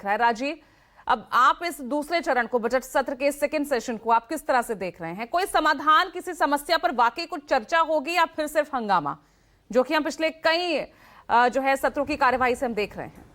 दिख रहा है। राजीव, अब आप इस दूसरे चरण को, बजट सत्र के सेकंड सेशन को आप किस तरह से देख रहे हैं? कोई समाधान, किसी समस्या पर वाकई कुछ चर्चा होगी या फिर सिर्फ हंगामा, जो कि हम पिछले कई जो है सत्रों की कार्यवाही से हम देख रहे हैं?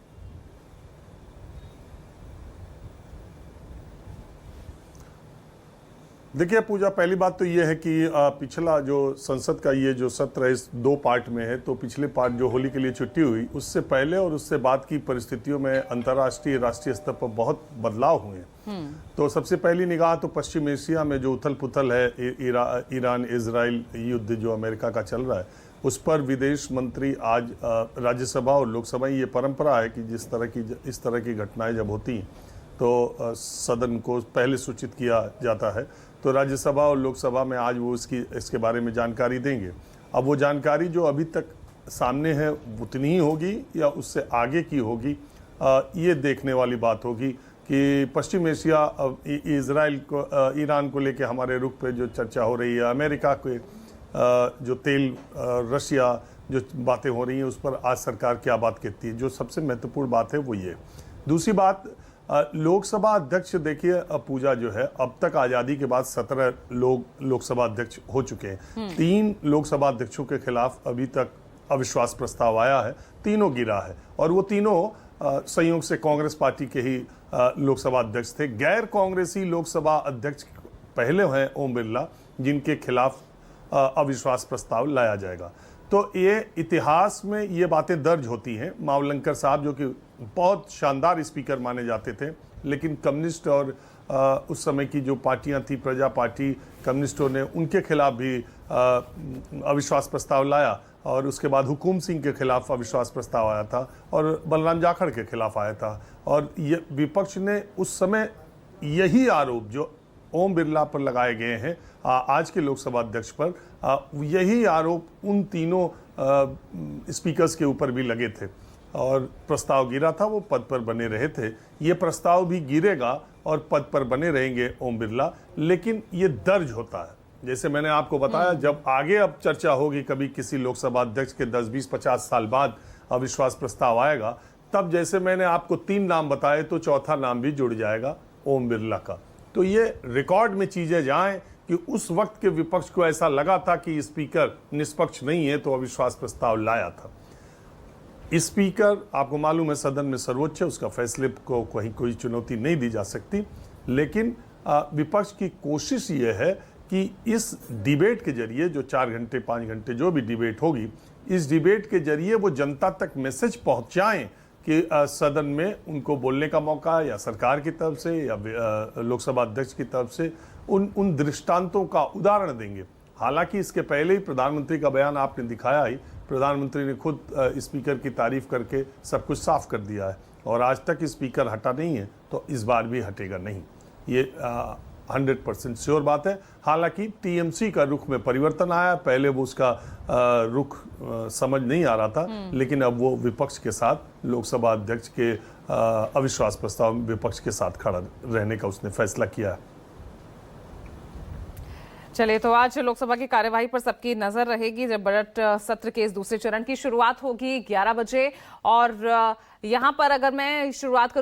देखिए पूजा, पहली बात तो ये है कि पिछला जो संसद का ये जो सत्र है इस दो पार्ट में है। तो पिछले पार्ट जो होली के लिए छुट्टी हुई, उससे पहले और उससे बाद की परिस्थितियों में अंतर्राष्ट्रीय राष्ट्रीय स्तर पर बहुत बदलाव हुए हैं। तो सबसे पहली निगाह तो पश्चिम एशिया में जो उथल पुथल है, ईरान इजराइल युद्ध जो अमेरिका का चल रहा है, उस पर विदेश मंत्री आज राज्यसभा और लोकसभा, ये परंपरा है कि इस तरह की घटनाएं जब होती हैं तो सदन को पहले सूचित किया जाता है। तो राज्यसभा और लोकसभा में आज वो इसके बारे में जानकारी देंगे। अब वो जानकारी जो अभी तक सामने है उतनी ही होगी या उससे आगे की होगी, ये देखने वाली बात होगी कि पश्चिम एशिया, इजराइल को, ईरान को लेके हमारे रुख पे जो चर्चा हो रही है, अमेरिका के जो तेल, रशिया जो बातें हो रही हैं, उस पर आज सरकार क्या बात कहती है। जो सबसे महत्वपूर्ण बात है वो ये। दूसरी बात, लोकसभा अध्यक्ष, देखिए पूजा जो है, अब तक आज़ादी के बाद 17 लोग लोकसभा अध्यक्ष हो चुके हैं। 3 लोकसभा अध्यक्षों के खिलाफ अभी तक अविश्वास प्रस्ताव आया है, तीनों गिरा है और वो तीनों संयोग से कांग्रेस पार्टी के ही लोकसभा अध्यक्ष थे। गैर कांग्रेसी लोकसभा अध्यक्ष पहले हैं ओम बिरला, जिनके खिलाफ अविश्वास प्रस्ताव लाया जाएगा। तो ये इतिहास में ये बातें दर्ज होती हैं। मावलंकर साहब जो कि बहुत शानदार स्पीकर माने जाते थे, लेकिन कम्युनिस्ट और उस समय की जो पार्टियां थी, प्रजा पार्टी, कम्युनिस्टों ने उनके खिलाफ भी अविश्वास प्रस्ताव लाया और उसके बाद हुकुम सिंह के खिलाफ अविश्वास प्रस्ताव आया था और बलराम जाखड़ के खिलाफ आया था। और ये विपक्ष ने उस समय यही आरोप जो ओम बिरला पर लगाए गए हैं आज के लोकसभा अध्यक्ष पर, यही आरोप उन तीनों स्पीकर्स के ऊपर भी लगे थे और प्रस्ताव गिरा था। वो पद पर बने रहे थे, ये प्रस्ताव भी गिरेगा और पद पर बने रहेंगे ओम बिरला, लेकिन ये दर्ज होता है। जैसे मैंने आपको बताया, जब आगे अब चर्चा होगी कभी किसी लोकसभा अध्यक्ष के 10, 20, 50 साल बाद अविश्वास प्रस्ताव आएगा, तब जैसे मैंने आपको 3 नाम बताए तो चौथा नाम भी जुड़ जाएगा ओम बिरला का। तो ये रिकॉर्ड में चीजें जाएं कि उस वक्त के विपक्ष को ऐसा लगा था कि स्पीकर निष्पक्ष नहीं है तो अविश्वास प्रस्ताव लाया था। स्पीकर, आपको मालूम है, सदन में सर्वोच्च है, उसका फैसले को कोई चुनौती नहीं दी जा सकती। लेकिन विपक्ष की कोशिश ये है कि इस डिबेट के जरिए, जो 4 घंटे 5 घंटे जो भी डिबेट होगी, इस डिबेट के जरिए वो जनता तक मैसेज पहुंचाएं कि सदन में उनको बोलने का मौका, या सरकार की तरफ से या लोकसभा अध्यक्ष की तरफ से उन दृष्टांतों का उदाहरण देंगे। हालांकि इसके पहले ही प्रधानमंत्री का बयान आपने दिखाया ही, प्रधानमंत्री ने खुद स्पीकर की तारीफ करके सब कुछ साफ कर दिया है और आज तक स्पीकर हटा नहीं है, तो इस बार भी हटेगा नहीं, ये 100% श्योर बात है। हालांकि टीएमसी का रुख में परिवर्तन आया, पहले वो उसका रुख समझ नहीं आ रहा था, लेकिन अब वो विपक्ष के साथ, लोकसभा अध्यक्ष के अविश्वास प्रस्ताव विपक्ष के साथ खड़ा रहने का उसने फैसला किया है। चलिए, तो आज लोकसभा की कार्यवाही पर सबकी नजर रहेगी जब बजट सत्र के इस दूसरे चरण की शुरुआत होगी 11 बजे। और यहां पर अगर मैं शुरुआत